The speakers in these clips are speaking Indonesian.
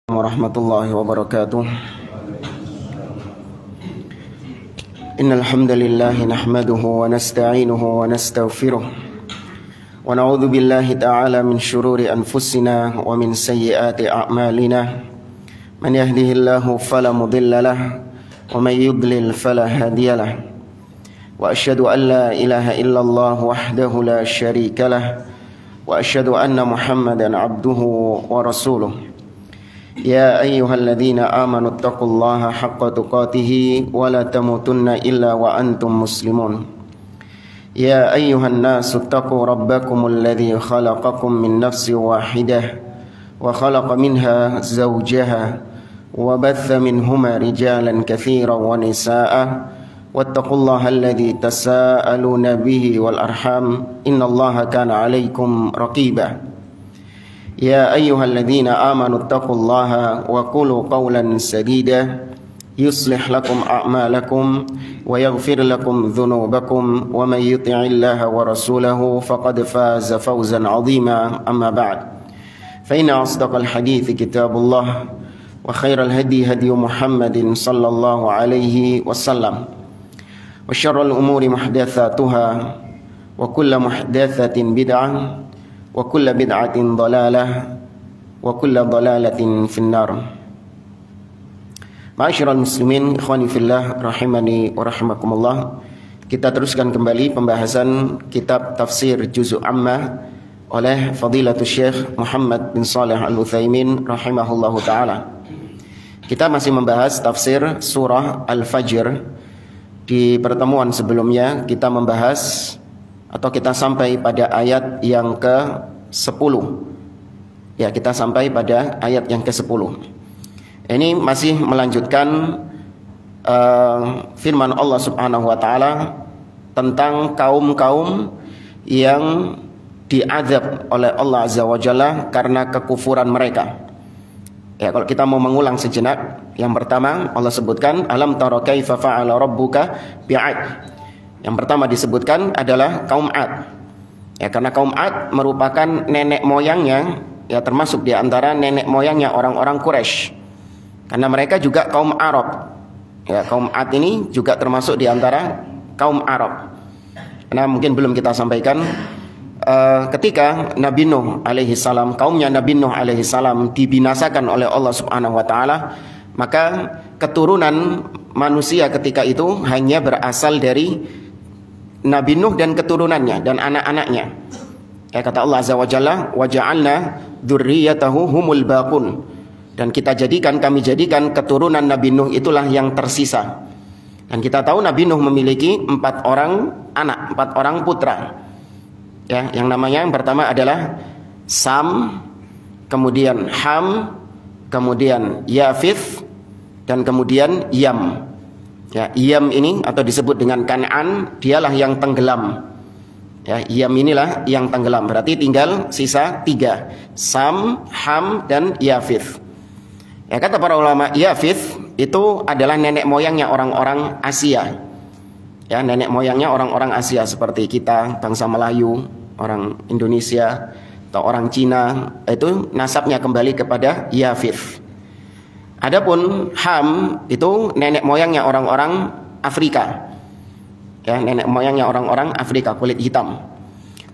warahmatullahi wabarakatuh. Innal hamdalillah nahmaduhu wa nasta'inuhu wa nastaghfiruh wa na'udzu billahi ta'ala min shururi anfusina wa min sayyiati a'malina. Man yahdihillahu fala mudilla lahu wa man yudlil fala hadiya lahu. Wa asyhadu an la ilaha illallah wahdahu la syarika lahu wa asyhadu anna Muhammadan abduhu wa rasuluh. Ya ayyuhalladzina amanu taqullaha haqqa tuqatih wa la tamutunna illa wa antum muslimun. Ya ayyuhan nasu taqu rabbakumul ladzi khalaqakum min nafsin wahidah wa khalaqa minha zawjaha wa batha minhuma rijalan katsiran wa nisaa'a wattaqullaha alladzi tasaaluna bihi wal arham innallaha kana 'alaikum raqiba. Ya ayyuhalladzina amanu taqullaha wa qulu qawlan sadida yuslih lakum a'malakum wa yaghfir lakum dhunubakum wa man yuti'illaha wa rasulahu faqad faza fawzan 'azima. Amma ba'd, fa inna asdaqal hadithi kitabullah wa khairal hadi hadi Muhammadin sallallahu alaihi wasallam wa syarrul umuri muhdatsatuha wa kullu muhdatsatin bid'ah wa kullu bid'atin dhalalah wa kullu dhalalatin finnar. Ma'asyiral muslimin, ikhwani fillah, rahimani wa rahimakumullah. Kita teruskan kembali pembahasan kitab tafsir Juz' Amma oleh Fadilatul Syekh Muhammad bin Shalih Al-Utsaimin rahimahullahu taala. Kita masih membahas tafsir surah Al-Fajr. Di pertemuan sebelumnya kita membahas atau kita sampai pada ayat yang ke-10. Ya, kita sampai pada ayat yang ke-10. Ini masih melanjutkan firman Allah Subhanahu wa taala tentang kaum-kaum yang diazab oleh Allah Azza wa Jalla karena kekufuran mereka. Ya, kalau kita mau mengulang sejenak, yang pertama Allah sebutkan alam tara kaifa fa'ala rabbuka bi'ad. Yang pertama disebutkan adalah kaum Ad. Ya, karena kaum Ad merupakan nenek moyangnya, ya termasuk di antara nenek moyangnya orang-orang Quraisy. Karena mereka juga kaum Arab. Ya, kaum Ad ini juga termasuk di antara kaum Arab. Karena mungkin belum kita sampaikan ketika Nabi Nuh alaihi salam, kaumnya Nabi Nuh alaihi salam dibinasakan oleh Allah Subhanahu wa taala, maka keturunan manusia ketika itu hanya berasal dari Nabi Nuh dan keturunannya dan anak-anaknya. Ya, kata Allah Azza wa Jalla, wa ja'alna dzurriyyatahu humul baqun. Dan kami jadikan keturunan Nabi Nuh itulah yang tersisa. Dan kita tahu Nabi Nuh memiliki 4 orang anak, 4 orang putra. Ya, yang namanya yang pertama adalah Sam, kemudian Ham, kemudian Yafith, dan kemudian Yam. Ya, Yam ini atau disebut dengan Kan'an, dialah yang tenggelam. Ya, Yam inilah yang tenggelam. Berarti tinggal sisa 3, Sam, Ham, dan Yafith. Ya, kata para ulama, Yafith itu adalah nenek moyangnya orang-orang Asia. Ya, nenek moyangnya orang-orang Asia seperti kita, bangsa Melayu, orang Indonesia, atau orang Cina, itu nasabnya kembali kepada Yafith. Adapun Ham itu nenek moyangnya orang-orang Afrika. Ya, nenek moyangnya orang-orang Afrika kulit hitam.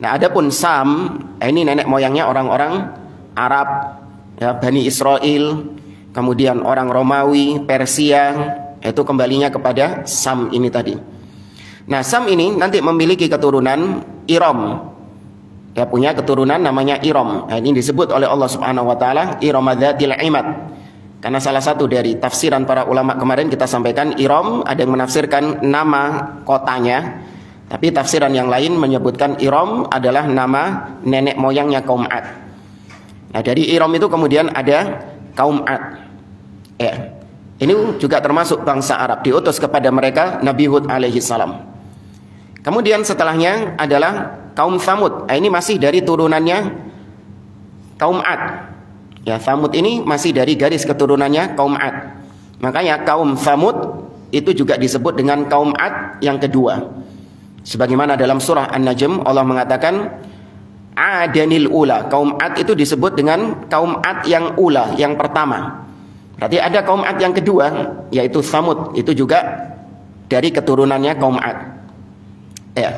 Nah, adapun Sam, ini nenek moyangnya orang-orang Arab, ya, Bani Israel, kemudian orang Romawi, Persia, itu kembalinya kepada Sam ini tadi. Nah, Sam ini nanti memiliki keturunan Iram. Ya, punya keturunan namanya Iram. Nah, ini disebut oleh Allah Subhanahu wa taala Iramadatil Imad. Karena salah satu dari tafsiran para ulama kemarin kita sampaikan, Iram ada yang menafsirkan nama kotanya, tapi tafsiran yang lain menyebutkan Iram adalah nama nenek moyangnya kaum Ad. Nah, dari Iram itu kemudian ada kaum Ad. Ya, ini juga termasuk bangsa Arab, diutus kepada mereka Nabi Hud alaihi salam. Kemudian setelahnya adalah kaum Tsamud. Nah, ini masih dari turunannya kaum Ad. Ya, Tsamud ini masih dari garis keturunannya kaum Ad. Makanya kaum Tsamud itu juga disebut dengan kaum Ad yang kedua. Sebagaimana dalam surah An-Najm Allah mengatakan Adanil ula. Kaum Ad itu disebut dengan kaum Ad yang ula, yang pertama. Berarti ada kaum Ad yang kedua, yaitu Tsamud. Itu juga dari keturunannya kaum Ad. Ya.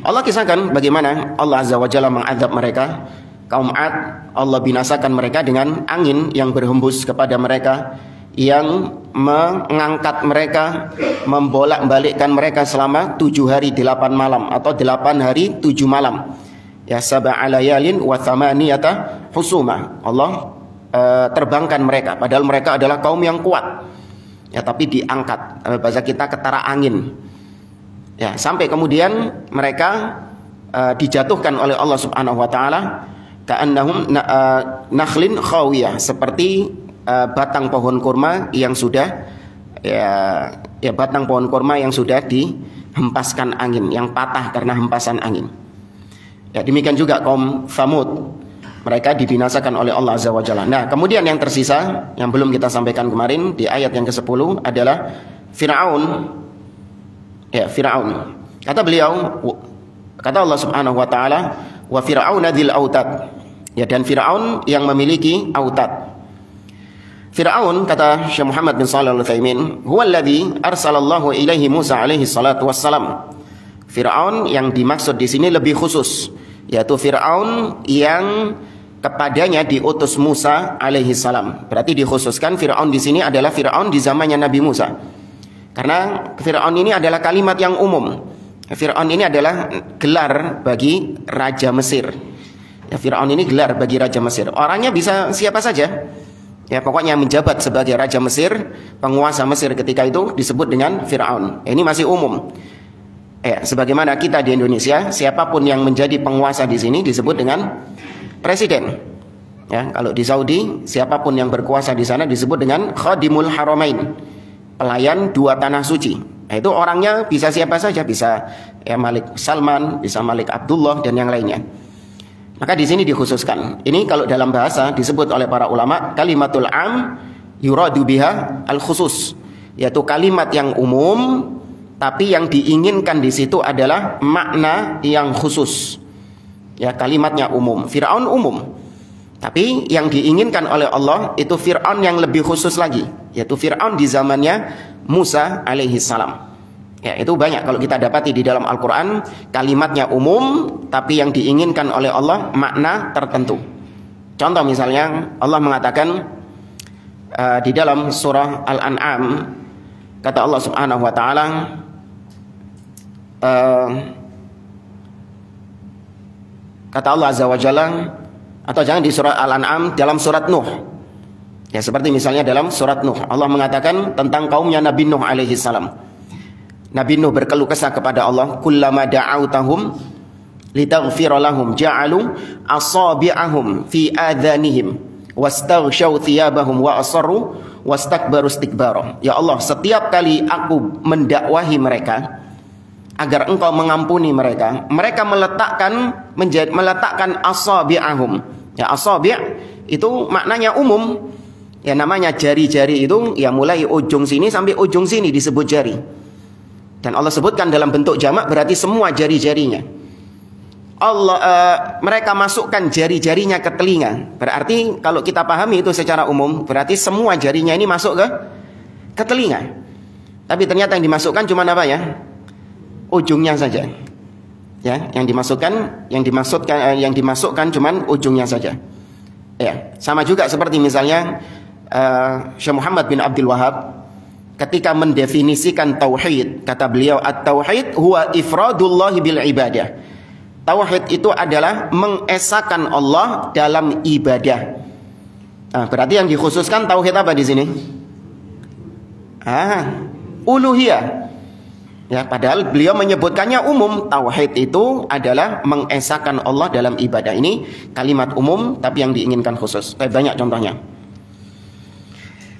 Allah kisahkan bagaimana Allah Azza wa Jalla mengazab mereka. Kaum Ad, Allah binasakan mereka dengan angin yang berhembus kepada mereka, yang mengangkat mereka, membolak-balikkan mereka selama 7 hari 8 malam, atau 8 hari 7 malam. Ya, sab'a layalin wa thamaniyata husuma. Allah terbangkan mereka, padahal mereka adalah kaum yang kuat. Ya, tapi diangkat, bahasa kita ketara angin. Ya, sampai kemudian mereka dijatuhkan oleh Allah Subhanahu wa taala ka'annahum nakhlin khawiyah, seperti batang pohon kurma yang sudah batang pohon kurma yang sudah dihempaskan angin, yang patah karena hempasan angin. Ya, demikian juga kaum Tsamud, mereka dibinasakan oleh Allah Azza wa Jalla. Nah, kemudian yang tersisa yang belum kita sampaikan kemarin di ayat yang ke-10 adalah Fir'aun. Ya, Fir'aun. Kata beliau, kata Allah Subhanahu wa taala, wa fir'auna dzil autad. Ya, dan Fir'aun yang memiliki autad. Fir'aun, kata Syekh Muhammad bin Shalih Al-Utsaimin, huwa alladzi arsalallahu ilaihi Musa alaihi salatu wassalam. Fir'aun yang dimaksud di sini lebih khusus, yaitu Fir'aun yang kepadanya diutus Musa alaihi salam. Berarti dikhususkan Fir'aun di sini adalah Fir'aun di zamannya Nabi Musa. Karena Fir'aun ini adalah kalimat yang umum. Fir'aun ini adalah gelar bagi Raja Mesir. Ya, Fir'aun ini gelar bagi Raja Mesir. Orangnya bisa siapa saja. Ya, pokoknya menjabat sebagai Raja Mesir, penguasa Mesir ketika itu disebut dengan Fir'aun. Ini masih umum. Ya, sebagaimana kita di Indonesia, siapapun yang menjadi penguasa di sini disebut dengan presiden. Ya, kalau di Saudi, siapapun yang berkuasa di sana disebut dengan Khadimul Haramain, pelayan 2 tanah suci. Nah, itu orangnya bisa siapa saja, bisa ya Malik Salman, bisa Malik Abdullah dan yang lainnya. Maka di sini dikhususkan. Ini kalau dalam bahasa disebut oleh para ulama kalimatul am yuradu biha al khusus, yaitu kalimat yang umum tapi yang diinginkan di situ adalah makna yang khusus. Ya, kalimatnya umum. Fir'aun umum. Tapi yang diinginkan oleh Allah itu Fir'aun yang lebih khusus lagi, yaitu Fir'aun di zamannya Musa alaihi salam. Ya, itu banyak kalau kita dapati di dalam Al-Quran, kalimatnya umum tapi yang diinginkan oleh Allah makna tertentu. Contoh misalnya Allah mengatakan di dalam surah Al-An'am, kata Allah Subhanahu wa taala, kata Allah Azza wa Jalla, atau jangan di surah Al-An'am, dalam surat Nuh. Ya, seperti misalnya dalam surat Nuh, Allah mengatakan tentang kaumnya Nabi Nuh alaihi salam. Nabi Nuh berkeluh kesah kepada Allah, kullama da'autahum litaghfira lahum ja'alu asabi'ahum fi adhanihim wastaghshaw thiyabahum wa asarru wastakbaru istikbara. Ya Allah, setiap kali aku mendakwahi mereka agar engkau mengampuni mereka, mereka meletakkan asabi'ahum. Ya, asabi' itu maknanya umum. Ya, namanya jari-jari itu ya mulai ujung sini sampai ujung sini disebut jari. Dan Allah sebutkan dalam bentuk jamak, berarti semua jari-jarinya. Mereka masukkan jari-jarinya ke telinga. Berarti kalau kita pahami itu secara umum, berarti semua jarinya ini masuk ke telinga. Tapi ternyata yang dimasukkan cuma apa ya? Ujungnya saja. Ya, yang dimasukkan cuma ujungnya saja. Ya, sama juga seperti misalnya Syekh Muhammad bin Abdul Wahab ketika mendefinisikan tauhid, kata beliau, at-tauhid huwa ifradullah bil ibadah. Tauhid itu adalah mengesahkan Allah dalam ibadah. Nah, berarti yang dikhususkan tauhid apa di sini? Uluhiyah. Ya, padahal beliau menyebutkannya umum. Tauhid itu adalah mengesahkan Allah dalam ibadah. Ini kalimat umum tapi yang diinginkan khusus. Banyak contohnya.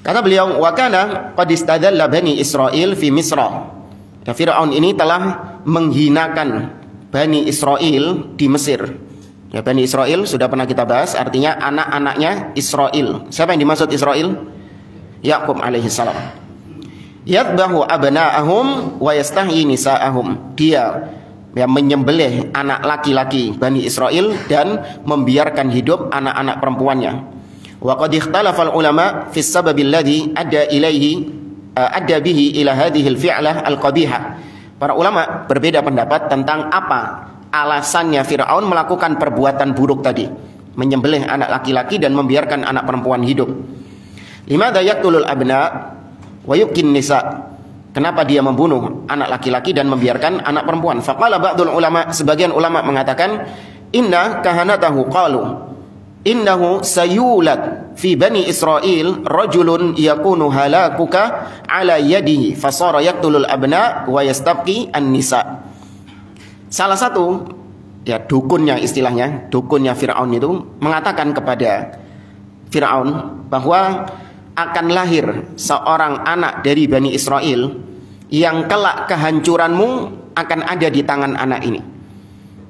Kata beliau, wa kana qad istadalla bani Israil fi Misra. Ya, Fir'aun ini telah menghinakan Bani Israil di Mesir. Ya, Bani Israil sudah pernah kita bahas, artinya anak-anaknya Israil. Siapa yang dimaksud Israil? Yaqub alaihi salam. Yadbahu abna'ahum wa yastahyi nisa'ahum. Dia ya, menyembelih anak laki-laki Bani Israel dan membiarkan hidup anak-anak perempuannya. Wa qad ikhtalafa al-ulama fi as-sabab alladhi adda bihi ila hadhihi al-fi'lah al-qabihah. Para ulama berbeda pendapat tentang apa alasannya Fir'aun melakukan perbuatan buruk tadi, menyembelih anak laki-laki dan membiarkan anak perempuan hidup. Limadza yaqtulul abna wa yubkin nisa? Kenapa dia membunuh anak laki-laki dan membiarkan anak perempuan? Faqala ba'dul ulama, sebagian ulama mengatakan, inna kahanatahu qalu innahu sayulad fi bani Israil rajulun yakunu halakuka ala yadihi fasara yaqtulul abna wa yastabqi an-nisa. Salah satu, ya, dukunnya, istilahnya dukunnya Fir'aun itu mengatakan kepada Fir'aun bahwa akan lahir seorang anak dari Bani Israel yang kelak kehancuranmu akan ada di tangan anak ini.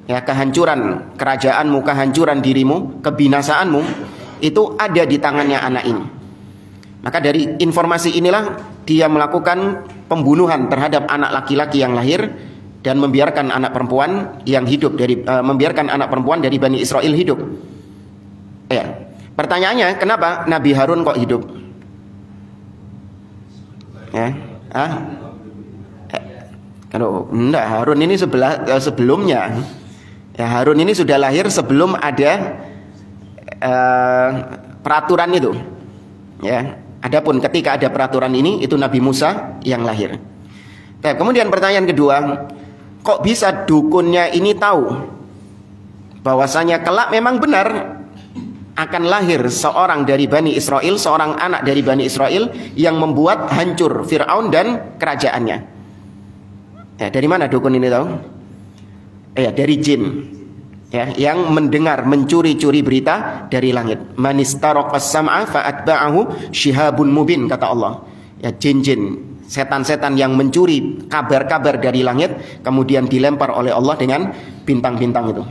Ya, kehancuran kerajaanmu, kehancuran dirimu, kebinasaanmu itu ada di tangannya anak ini. Maka dari informasi inilah dia melakukan pembunuhan terhadap anak laki-laki yang lahir dan membiarkan anak perempuan yang hidup membiarkan anak perempuan dari Bani Israel hidup. Ya. Pertanyaannya, kenapa Nabi Harun kok hidup? Ya, kalau enggak, Harun ini sebelumnya. Ya, Harun ini sudah lahir sebelum ada peraturan itu. Ya, adapun ketika ada peraturan ini, itu Nabi Musa yang lahir. Nah, kemudian pertanyaan kedua, kok bisa dukunnya ini tahu bahwasanya kelak memang benar akan lahir seorang dari Bani Israel, seorang anak dari Bani Israel yang membuat hancur Fir'aun dan kerajaannya? Ya, dari mana dukun ini tahu? Ya, dari jin, ya, yang mendengar, mencuri-curi berita dari langit. Manistaraqas sam'a fa'atba'ahu shihabun mubin, kata Allah. Ya, jin-jin, setan-setan yang mencuri kabar-kabar dari langit kemudian dilempar oleh Allah dengan bintang-bintang itu.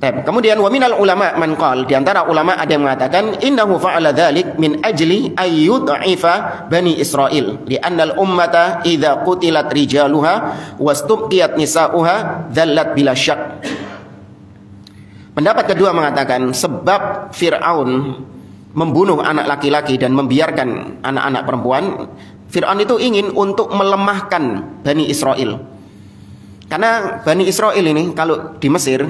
Kemudian wa minal ulama man qala, di antara ulama ada yang mengatakan innahu fa'ala dzalik min ajli ayyud'ifa Bani Israil li'anna al-ummata idza qutilat rijaluha wastubqiyat nisa'uha dzallat bila syak. Pendapat kedua mengatakan sebab Fir'aun membunuh anak laki-laki dan membiarkan anak-anak perempuan, Fir'aun itu ingin untuk melemahkan Bani Israel. Karena Bani Israel ini kalau di Mesir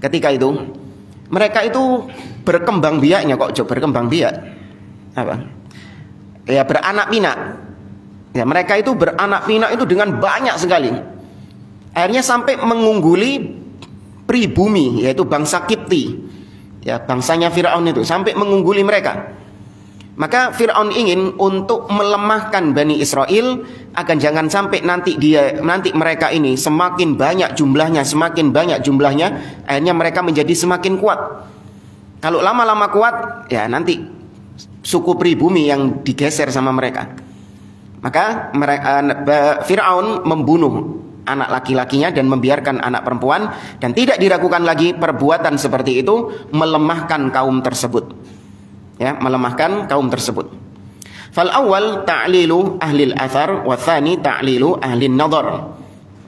ketika itu mereka itu berkembang biaknya, kok berkembang biak apa? Ya, beranak pinak. Ya, mereka itu beranak pinak itu dengan banyak sekali. Akhirnya sampai mengungguli pribumi, yaitu bangsa Kipti. Ya, bangsanya Fir'aun itu sampai mengungguli mereka. Maka Fir'aun ingin untuk melemahkan Bani Israel agar jangan sampai nanti mereka ini semakin banyak jumlahnya, akhirnya mereka menjadi semakin kuat. Kalau lama-lama kuat, ya nanti suku pribumi yang digeser sama mereka. Maka Fir'aun membunuh anak laki-lakinya dan membiarkan anak perempuan, dan tidak diragukan lagi perbuatan seperti itu melemahkan kaum tersebut. Ya, melemahkan kaum tersebut. Fal awal ta'lilu ahli al-athar wa tsani ta'lilu ahli an-nadhar.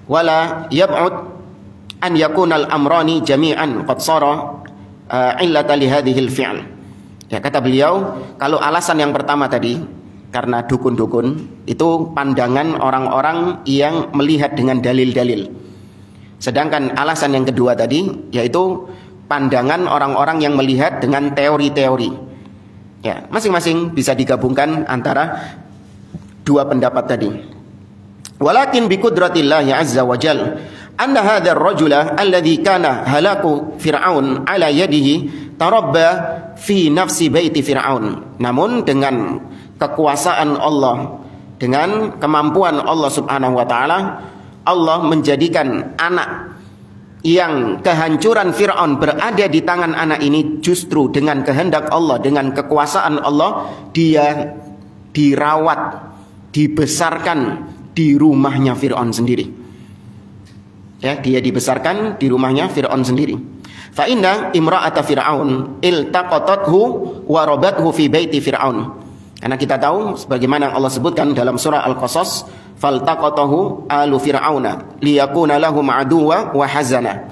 Wala yab'ud an yakuna al-amrani jami'an qad sara illata li hadhihi al-fi'l. Ya, kata beliau, kalau alasan yang pertama tadi karena dukun-dukun itu pandangan orang-orang yang melihat dengan dalil-dalil. Sedangkan alasan yang kedua tadi yaitu pandangan orang-orang yang melihat dengan teori-teori. Ya, masing-masing bisa digabungkan antara dua pendapat tadi. Walakin bi qudratillahi azza wa jal anna hadzal rajula alladhi kana halaku fir'aun ala yadihi tarabba fi nafsi baiti fir'aun. Namun dengan kekuasaan Allah, dengan kemampuan Allah Subhanahu wa taala, Allah menjadikan anak yang kehancuran Fir'aun berada di tangan anak ini justru dengan kehendak Allah, dengan kekuasaan Allah, dia dirawat, dibesarkan di rumahnya Fir'aun sendiri. Ya, dia dibesarkan di rumahnya Fir'aun sendiri. Fa inna imra'ata Fir'aun iltaqatathu wa rabathu fi baiti Fir'aun. Karena kita tahu sebagaimana Allah sebutkan dalam surah Al-Qasas, faltaqatahu alu fir'auna liyakuna lahum aduwa wa hazana.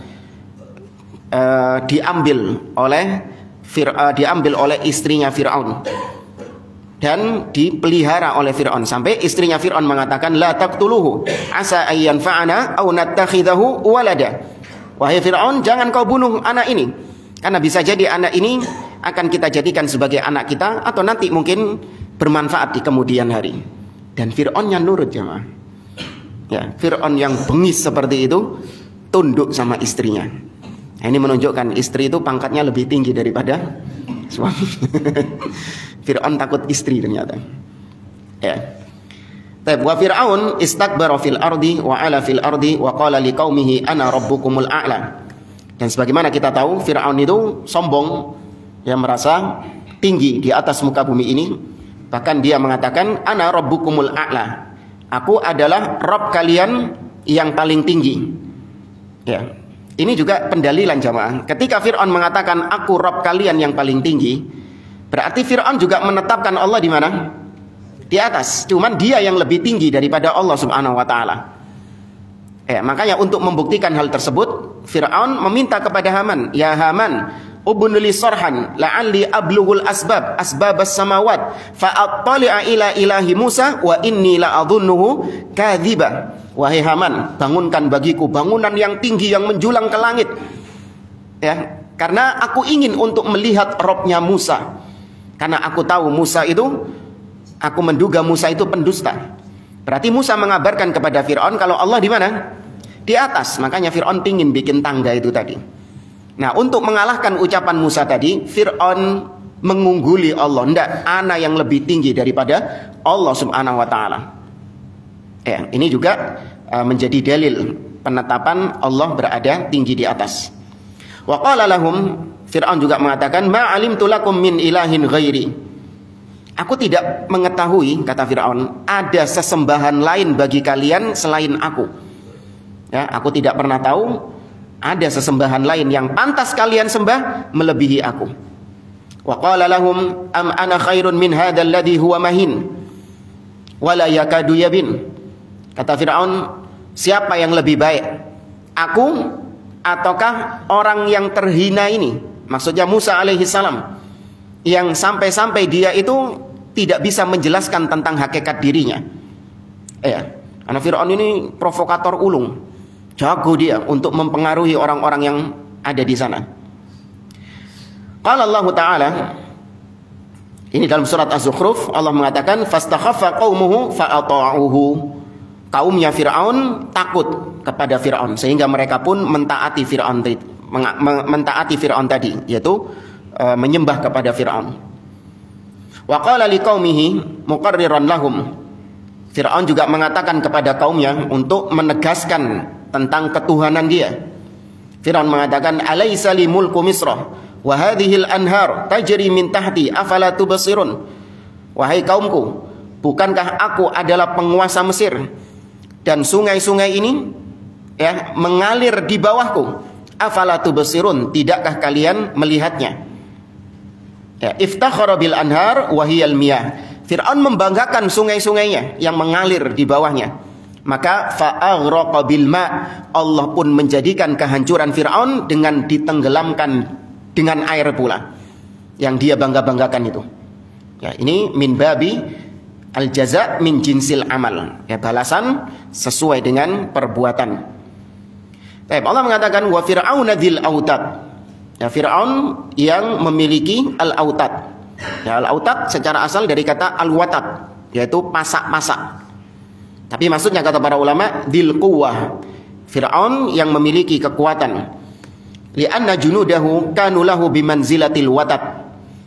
Diambil oleh istrinya Fir'aun dan dipelihara oleh Fir'aun, sampai istrinya Fir'aun mengatakan, la taqtuluhu asa ayyan fa'ana aw nattakhidahu walada. Wahai Fir'aun, jangan kau bunuh anak ini, karena bisa jadi anak ini akan kita jadikan sebagai anak kita, atau nanti mungkin bermanfaat di kemudian hari. Dan Fir'aunnya nurut, jemaah. Ya, Fir'aun yang bengis seperti itu tunduk sama istrinya. Nah, ini menunjukkan istri itu pangkatnya lebih tinggi daripada suami. Fir'aun takut istri ternyata. Ya. Wa Fir'aun istakbara fil ardi wa ala fil ardi wa qala liqaumihi ana rabbukumul a'la. Dan sebagaimana kita tahu, Fir'aun itu sombong, yang merasa tinggi di atas muka bumi ini. Bahkan dia mengatakan, ana rabbukumul a'la. Aku adalah Rabb kalian yang paling tinggi. Ya. Ini juga pendalilan, jamaah. Ketika Fir'aun mengatakan aku Rabb kalian yang paling tinggi, berarti Fir'aun juga menetapkan Allah di mana? Di atas. Cuman dia yang lebih tinggi daripada Allah Subhanahu wa taala. Makanya untuk membuktikan hal tersebut, Fir'aun meminta kepada Haman, ya Haman, ubnuli sarhan la'alli ablughul asbabas samawat fa attali'a ila ilahi Musa wa inni la'adhunnuhu kadziba. Wahai Haman, bangunkan bagiku bangunan yang tinggi yang menjulang ke langit. Ya, karena aku ingin untuk melihat Robnya Musa. Karena aku tahu Musa itu, aku menduga Musa itu pendusta. Berarti Musa mengabarkan kepada Fir'aun kalau Allah di mana? Di atas. Makanya Fir'aun pingin bikin tangga itu tadi. Nah, untuk mengalahkan ucapan Musa tadi, Fir'aun mengungguli Allah. Tidak, ana yang lebih tinggi daripada Allah Subhanahu wa taala. Ya, ini juga menjadi dalil penetapan Allah berada tinggi di atas. Wa qala lahum, Fir'aun juga mengatakan, ma alimtu lakum min ilahin ghairi. Aku tidak mengetahui, kata Fir'aun, ada sesembahan lain bagi kalian selain aku. Ya, aku tidak pernah tahu ada sesembahan lain yang pantas kalian sembah melebihi aku. Wa qala lahum am ana khairun min hadzal ladzi huwa mahin wala yakadu yabin. Kata Fir'aun, siapa yang lebih baik? Aku ataukah orang yang terhina ini? Maksudnya Musa alaihi salam, yang sampai-sampai dia itu tidak bisa menjelaskan tentang hakikat dirinya. Karena Fir'aun ini provokator ulung, jago dia untuk mempengaruhi orang-orang yang ada di sana. Qala Allah Ta'ala, ini dalam surat Az-Zukhruf, Allah mengatakan, fastakhaffa qaumuhu fa'ata'uhu. Kaumnya Fir'aun takut kepada Fir'aun, sehingga mereka pun mentaati Fir'aun tadi, yaitu menyembah kepada Fir'aun. Wa qala liqaumihi muqarriran lahum. Fir'aun juga mengatakan kepada kaumnya untuk menegaskan tentang ketuhanan dia. Fir'aun mengatakan, alaysa li mulku Misra wa hadhil anhar tajri min tahti afala tubsirun. Wahai kaumku, bukankah aku adalah penguasa Mesir dan sungai-sungai ini mengalir di bawahku? Afala tubsirun, tidakkah kalian melihatnya? Iftakhara bil anhar wa hiyal miyah. Fir'aun membanggakan sungai-sungainya yang mengalir di bawahnya. Maka fa'aghraqa bil ma', Allah pun menjadikan kehancuran Fir'aun dengan ditenggelamkan dengan air pula yang dia bangga-banggakan itu. Ini min babi al jaza' min jinsil amal. Balasan sesuai dengan perbuatan. Allah mengatakan wa fir'auna dzil autad. Fir'aun yang memiliki al-autad. Al-autad secara asal dari kata al-watad, yaitu pasak-pasak. Tapi maksudnya kata para ulama, dzil quwwah. Fir'aun yang memiliki kekuatan. Li'anna junudahu kanu lahu bimanzilatil watad.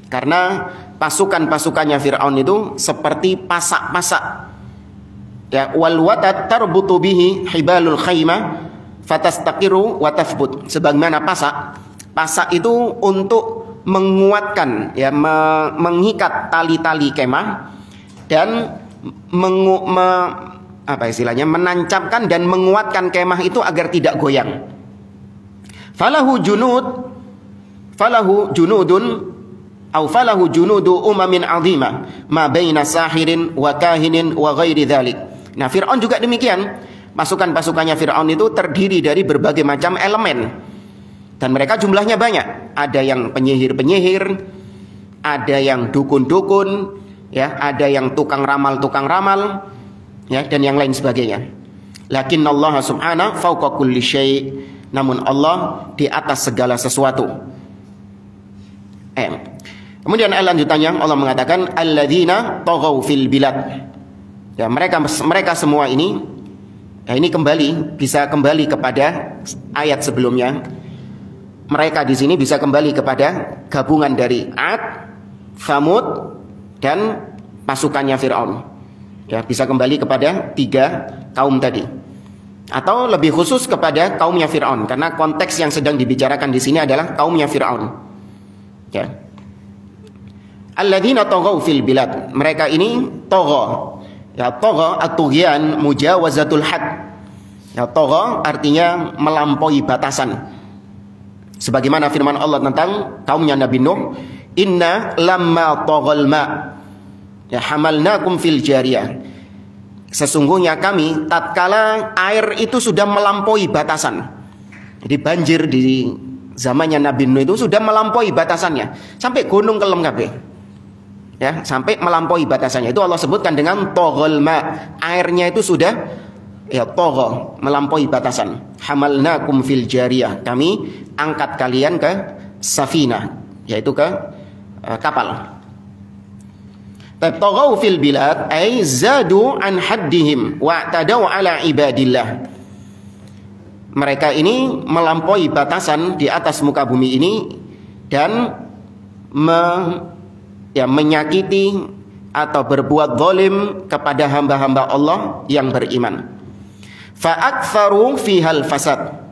Karena pasukan-pasukannya Fir'aun itu seperti pasak-pasak. Wal watad tarbutu bihi hibalul khaymah fatastaqiru wa tathbut. Sebagaimana pasak itu untuk menguatkan, mengikat tali-tali kemah dan menancapkan dan menguatkan kemah itu agar tidak goyang. Falahu junudun Au falahu junudu umamin 'azimah ma baina sahirin wa kahinin wa ghairi dzalik. Nah, Firaun juga demikian. Pasukan-pasukannya Firaun itu terdiri dari berbagai macam elemen. Dan mereka jumlahnya banyak. Ada yang penyihir-penyihir, ada yang dukun-dukun, ya, ada yang tukang ramal, ya, dan yang lain sebagainya. Lakinna Allah subhanahu fawqa kulli syai'. Namun Allah di atas segala sesuatu. Kemudian ayat lanjutannya Allah mengatakan alladzina taghaw fil bilad. Ya, mereka semua ini, ya, ini bisa kembali kepada ayat sebelumnya. Mereka di sini bisa kembali kepada gabungan dari Ad, Tsamud, dan pasukannya Firaun. Ya, bisa kembali kepada 3 kaum tadi. Atau lebih khusus kepada kaumnya Firaun, karena konteks yang sedang dibicarakan di sini adalah kaumnya Firaun. Ya. Alladzina taghaw fil bilad. Mereka ini tagha. Ya, tagha at-tughyan mujawazatul had. Ya, tagha artinya melampaui batasan. Sebagaimana firman Allah tentang kaumnya Nabi Nuh, "Inna lamma taghal ma ya hamalnakum fil jariyah." Sesungguhnya kami tatkala air itu sudah melampaui batasan. Jadi banjir di zamannya Nabi Nuh itu sudah melampaui batasannya sampai gunung kelem kabeh. Ya, sampai melampaui batasannya. Itu Allah sebutkan dengan taghal ma. Airnya itu sudah ya tagha, melampaui batasan. Hamalnakum fil jariyah. Kami angkat kalian ke safinah, yaitu ke kapal. Taghaw fil bilad ay zadu an haddihim wa tadaw ala ibadillah. Mereka ini melampaui batasan di atas muka bumi ini dan menyakiti atau berbuat zalim kepada hamba-hamba Allah yang beriman. Fa'aktsaru fihal fasad.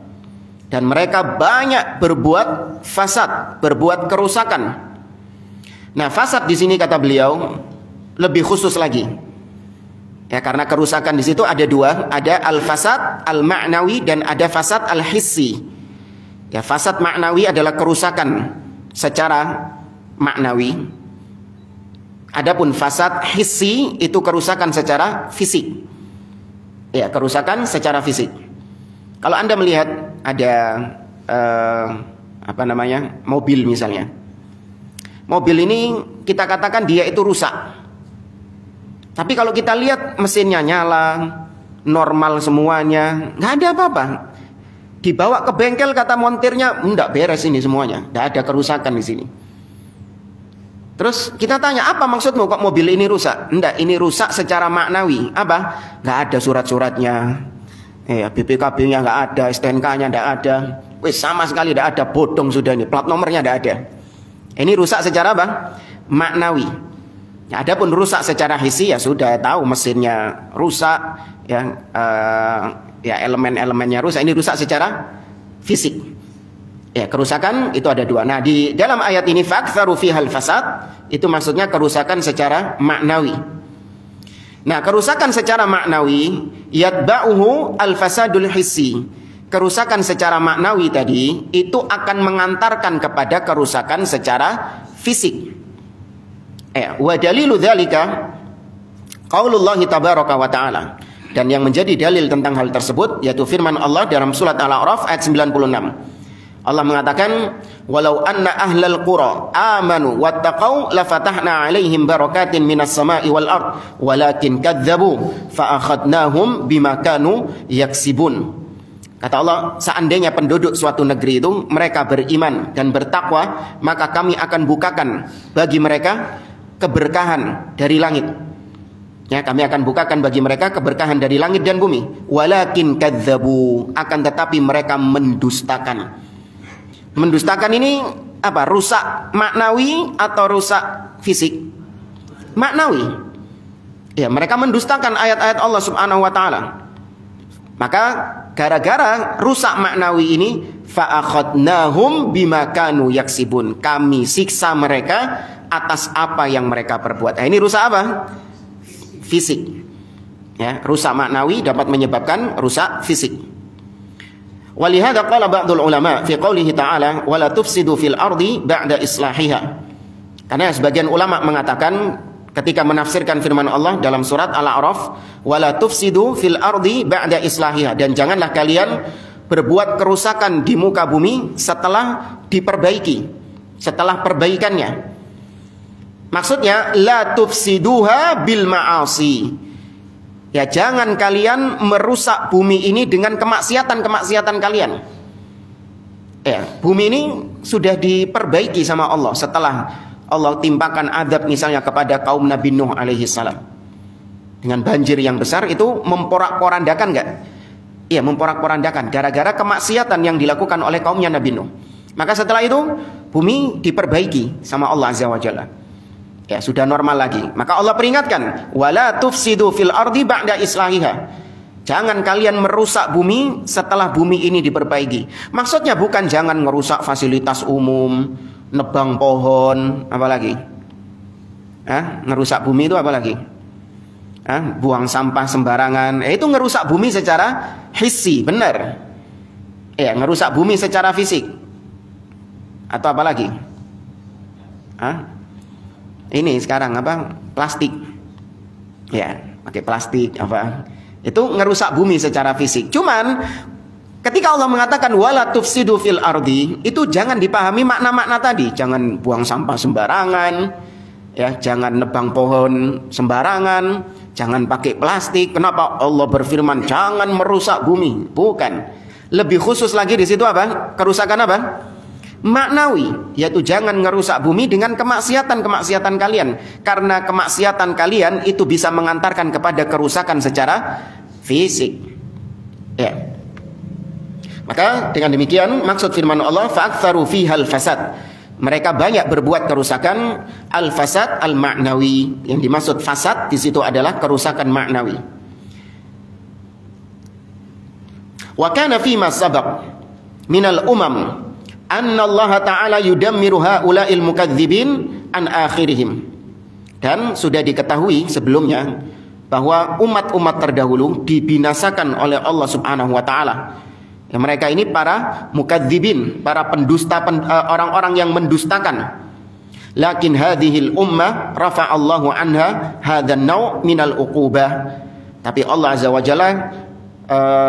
Dan mereka banyak berbuat fasad, berbuat kerusakan. Nah, fasad di sini kata beliau lebih khusus lagi. Ya, karena kerusakan di situ ada 2, ada al-fasad al-ma'nawi dan ada fasad al-hissi. Ya, fasad ma'nawi adalah kerusakan secara maknawi. Adapun fasad hissi itu kerusakan secara fisik. Ya, kerusakan secara fisik. Kalau Anda melihat ada mobil misalnya. Mobil ini kita katakan dia itu rusak. Tapi kalau kita lihat mesinnya nyala, normal semuanya, nggak ada apa-apa. Dibawa ke bengkel kata montirnya, enggak beres ini semuanya, enggak ada kerusakan di sini. Terus kita tanya, apa maksudmu kok mobil ini rusak? Enggak, ini rusak secara maknawi. Apa? Enggak ada surat-suratnya. BPKB-nya enggak ada, STNK-nya enggak ada. Sama sekali enggak ada, bodong sudah ini. Plat nomornya enggak ada. Ini rusak secara apa? Maknawi. Ya, adapun rusak secara hissi ya sudah tahu mesinnya rusak, ya elemen-elemennya rusak. Ini rusak secara fisik. Ya, kerusakan itu ada 2. Nah, di dalam ayat ini fa'aktsaru fihal fasad itu maksudnya kerusakan secara maknawi. Nah, kerusakan secara maknawi yatba'uhu al-fasadul hissi. Kerusakan secara maknawi tadi itu akan mengantarkan kepada kerusakan secara fisik. Wa dalilu dzalika qaulullah tabaraka wa ta'ala. Dan yang menjadi dalil tentang hal tersebut yaitu firman Allah dalam surat Al-A'raf ayat 96. Allah mengatakan, walau anna ahlal qura amanu wattaqau lafatahna alaihim barakatin minas sama'i wal ard walakin kadzabu fa akhadnahum bima kanu yaksibun. Kata Allah, seandainya penduduk suatu negeri itu mereka beriman dan bertakwa, maka kami akan bukakan bagi mereka keberkahan dari langit. Ya, kami akan bukakan bagi mereka keberkahan dari langit dan bumi. Walakin kadzabu, akan tetapi mereka mendustakan. Mendustakan ini apa? Rusak maknawi atau rusak fisik? Maknawi. Ya, mereka mendustakan ayat-ayat Allah Subhanahu wa taala. Maka gara-gara rusak maknawi ini fa akhadnahum bima kanu yaksibun. Kami siksa mereka atas apa yang mereka perbuat. Nah, ini rusak apa? Fisik. Ya, rusak maknawi dapat menyebabkan rusak fisik. Walihada qala ba'dul ulama fi qoulihi ta'ala wala tufsidu fil ardi ba'da islahiha. Karena sebagian ulama mengatakan ketika menafsirkan firman Allah dalam surat Al-A'raf, wala tufsidu fil ardi ba'da islahiha, dan janganlah kalian berbuat kerusakan di muka bumi setelah diperbaiki, setelah perbaikannya. Maksudnya la tufsiduha bil ma'asi. Ya, jangan kalian merusak bumi ini dengan kemaksiatan-kemaksiatan kalian. Ya, bumi ini sudah diperbaiki sama Allah setelah Allah timpakan azab misalnya kepada kaum Nabi Nuh alaihi salam dengan banjir yang besar. Itu memporak-porandakan enggak? Iya, memporak-porandakan gara-gara kemaksiatan yang dilakukan oleh kaumnya Nabi Nuh. Maka setelah itu bumi diperbaiki sama Allah Azza wa Jalla. Ya, sudah normal lagi. Maka Allah peringatkan, wala tufsidu fil ardi ba'da islahiha. Jangan kalian merusak bumi setelah bumi ini diperbaiki. Maksudnya bukan jangan merusak fasilitas umum, nebang pohon, apalagi? Ngerusak bumi itu apalagi? Buang sampah sembarangan. Itu ngerusak bumi secara hissi, benar. Ya, ngerusak bumi secara fisik. Atau apalagi? Ini sekarang apa? Plastik. Ya, pakai plastik apa? Itu ngerusak bumi secara fisik. Cuman ketika Allah mengatakan wala tufsidu fil ardi, itu jangan dipahami makna-makna tadi. Jangan buang sampah sembarangan, ya, jangan nebang pohon sembarangan, jangan pakai plastik. Kenapa Allah berfirman jangan merusak bumi? Bukan. Lebih khusus lagi di situ apa? Kerusakan apa? Maknawi, yaitu jangan ngerusak bumi dengan kemaksiatan-kemaksiatan kalian. Karena kemaksiatan kalian itu bisa mengantarkan kepada kerusakan secara fisik. Ya. Maka dengan demikian maksud firman Allah fa'aktsaru fihal fasad. Mereka banyak berbuat kerusakan al-fasad al-ma'nawi. Yang dimaksud fasad di situ adalah kerusakan maknawi. Wa kana fima sabaq minal umam anna Allah Ta'ala yudammiru ha'ula'il mukadzibin an akhirihim. Dan sudah diketahui sebelumnya bahwa umat-umat terdahulu dibinasakan oleh Allah Subhanahu wa Ta'ala. Ya, mereka ini para mukadzibin, para pendusta, orang-orang yang mendustakan. Lakin hadhil ummah rafa'allahu anha hadzan naw' minal uqubah. Tapi Allah Azza wa Jalla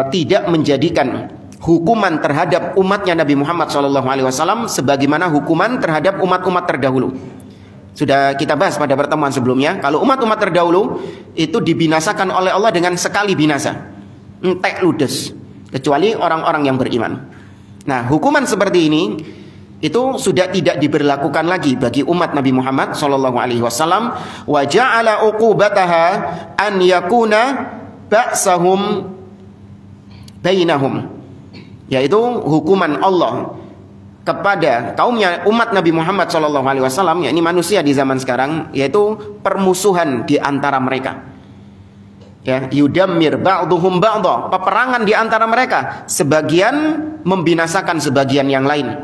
tidak menjadikan hukuman terhadap umatnya Nabi Muhammad SAW sebagaimana hukuman terhadap umat-umat terdahulu. Sudah kita bahas pada pertemuan sebelumnya, kalau umat-umat terdahulu itu dibinasakan oleh Allah dengan sekali binasa, entek ludes, kecuali orang-orang yang beriman. Nah, hukuman seperti ini itu sudah tidak diberlakukan lagi bagi umat Nabi Muhammad SAW. Wa ja'ala uqubataha an yakuna ba'sahum bainahum, yaitu hukuman Allah kepada kaumnya umat Nabi Muhammad SAW, yakni manusia di zaman sekarang, yaitu permusuhan di antara mereka. Ya, yudammir ba'duhum ba'dha, peperangan di antara mereka, sebagian membinasakan sebagian yang lain.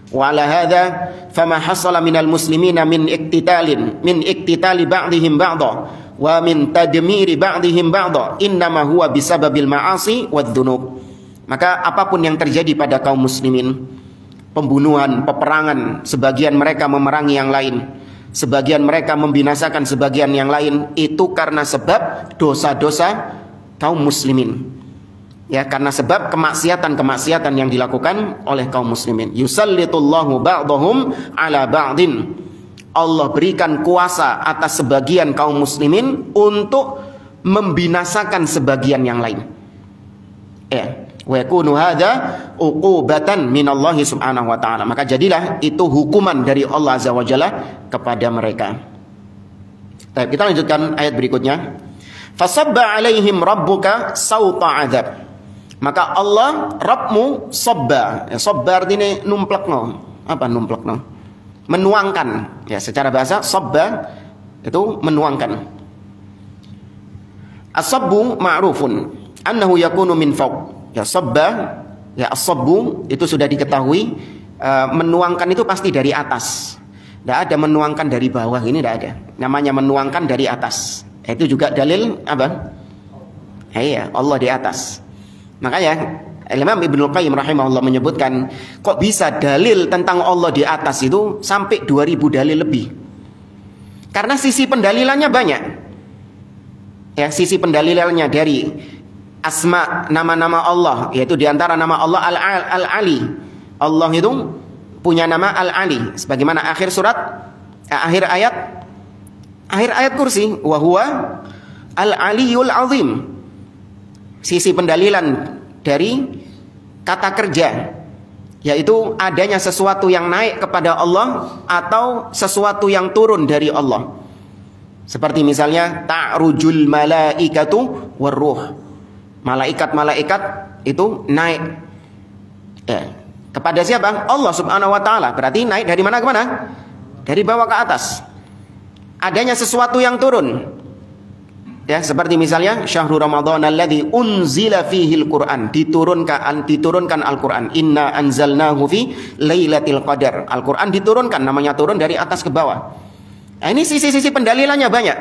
Wala hadza fama hasala minal muslimina min iktitali ba'dihim ba'dha wa min tadmiri ba'dihim ba'dha innama huwa bisababil ma'asi wad-dzunub. Maka apapun yang terjadi pada kaum muslimin, pembunuhan, peperangan, sebagian mereka memerangi yang lain, sebagian mereka membinasakan sebagian yang lain, itu karena sebab dosa-dosa kaum muslimin. Ya, karena sebab kemaksiatan-kemaksiatan yang dilakukan oleh kaum muslimin. Yusallitullahu ba'dahum ala ba'din. Allah berikan kuasa atas sebagian kaum muslimin untuk membinasakan sebagian yang lain. Ya. Wa yakunu hadza uqubatan minallahi subhanahu wa ta'ala. Maka jadilah itu hukuman dari Allah azza wa jalla kepada mereka. Baik, kita lanjutkan ayat berikutnya. Fasabba alaihim rabbuka sauta adzab. Maka Allah Rabbmu sabba. Ya, sabba artinya numplekno. Apa numplekno? Menuangkan. Ya, secara bahasa sabba itu menuangkan. As-sabbu ma'rufun annahu yakunu min fawq. Ya, sabba, ya as-sabbu itu sudah diketahui, menuangkan itu pasti dari atas. Tidak ada menuangkan dari bawah, ini tidak ada. Namanya menuangkan dari atas. Itu juga dalil apa? Iya, Allah di atas. Makanya Imam Ibnul Qayyim rahimahullah menyebutkan, kok bisa dalil tentang Allah di atas itu sampai 2000 dalil lebih. Karena sisi pendalilannya banyak. Ya, sisi pendalilannya dari asma, nama-nama Allah, yaitu diantara nama Allah Al-Ali. Allah itu punya nama Al-Ali, sebagaimana akhir ayat kursi, wa huwa Al-Aliyul Azim. Sisi pendalilan dari kata kerja, yaitu adanya sesuatu yang naik kepada Allah atau sesuatu yang turun dari Allah. Seperti misalnya ta'rujul malaikatu warruh. Malaikat-malaikat itu naik. Ya. Kepada siapa? Allah Subhanahu wa taala. Berarti naik dari mana ke mana? Dari bawah ke atas. Adanya sesuatu yang turun. Ya, seperti misalnya syahrul ramadhan alladzi unzila fihil Qur'an, diturunkan Al-Qur'an. Inna anzalnahu fi lailatul qadar. Al-Qur'an diturunkan, namanya turun dari atas ke bawah. Nah, ini sisi-sisi pendalilannya banyak.